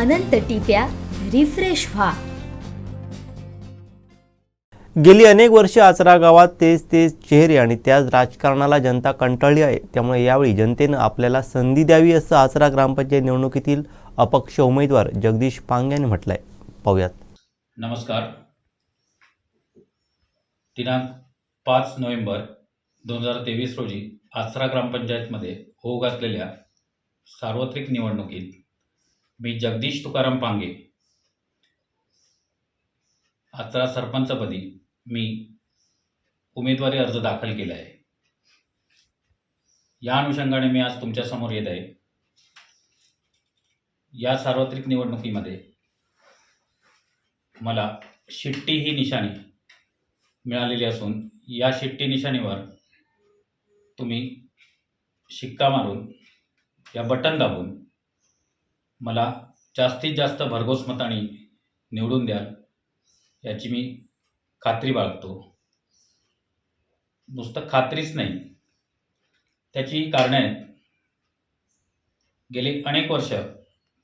अनंत टिप्या refresh व्हा। गेली अनेक वर्षे आचरा गावात तेच चेहरे आणि त्याच राजकारणाला जनता कंटाळली आहे। त्यामुळे यावेळी जनतेनं आपल्याला संधी द्यावी असं आचरा ग्रामपंचायत निवडणुकीतील अपक्ष उमेदवार जगदीश पांगे यांनी म्हटलंय। पाहूयात। नमस्कार। दिनांक 5 नोव्हेंबर 2023 रोजी आचरा ग्रामपंचायतमध्ये होऊ घातलेल्या सार्वत्रिक निवडणुकीत मी जगदीश तुकाराम पांगे आचरा सरपंचपदी मी उमेदवारी अर्ज दाखल केला आहे। या अनुषंगाने मी आज तुमच्या समोर येत आहे। या सार्वत्रिक निवडणुकीमध्ये मला शिट्टी ही निशाणी मिळालेली असून या शिट्टी निशाणीवर तुम्ही शिक्का मारून या बटन दाबून मला जास्तीत जास्त भरघोस मताने निवडून द्याल याची मी खात्री बाळगतो। नुसतं खात्रीच नाही, त्याची कारणे आहेत। गेली अनेक वर्ष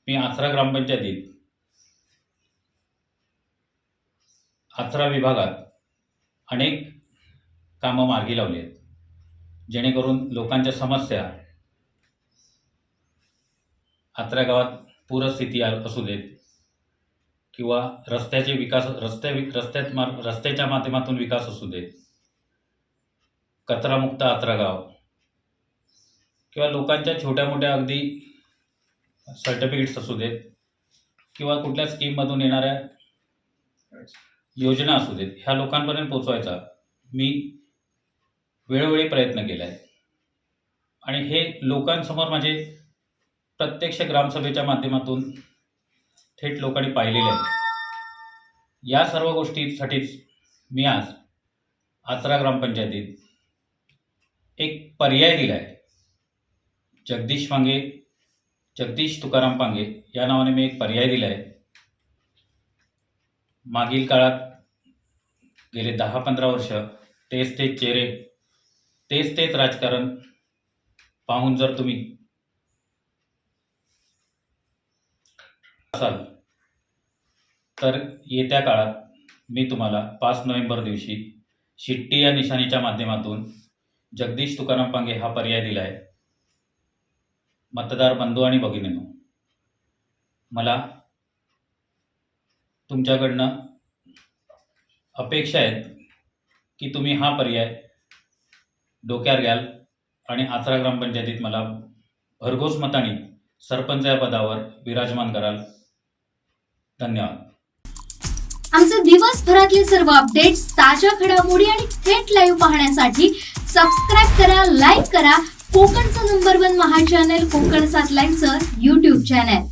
मी आचरा ग्रामपंचायतीत आचरा विभागात अनेक कामं मार्गी लावली आहेत, जेणेकरून लोकांच्या समस्या आचरा गावात पूरस्थिती असू देत किंवा रस्त्याचे विकास रस्त्याच्या माध्यमातून विकास असू देत, कचरामुक्त आचरा गाव किंवा लोकांच्या छोट्या मोठ्या अगदी सर्टिफिकेट्स असू देत किंवा कुठल्या स्कीममधून येणाऱ्या योजना असू देत, ह्या लोकांपर्यंत पोचवायचा मी वेळोवेळी प्रयत्न केला आहे। आणि हे लोकांसमोर म्हणजे प्रत्यक्ष ग्रामसभेच्या माध्यमातून थेट लोकांनी पाहिलेले आहे। या सर्व गोष्टींसाठीच मी आज आचरा ग्रामपंचायतीत एक पर्याय दिला आहे। जगदीश तुकाराम पांगे या नावाने मी एक पर्याय दिला आहे। मागील काळात गेले 10-15 वर्ष तेच चेहरे तेच राजकारण पाहून जर तुम्ही असाल तर येत्या काळात मी तुम्हाला 5 नोव्हेंबर दिवशी शिट्टी या निशाणीच्या माध्यमातून जगदीश तुकाराम पांगे हा पर्याय दिला आहे। मतदार बंधू आणि भगिनींनो, मला तुमच्याकडनं अपेक्षा आहेत की तुम्ही हा पर्याय डोक्यावर घ्याल आणि आचरा ग्रामपंचायतीत मला भरघोस मताने सरपंच या पदावर विराजमान कराल। धन्यवाद। आमचे दिवसभरातले सर्व अपडेट्स, ताज्या घडामोडी आणि थेट लाईव्ह पाहण्यासाठी सबस्क्राईब करा, लाईक करा कोकणचं नंबर 1 महा चॅनल कोकण 7 लाईनचं YouTube चॅनल।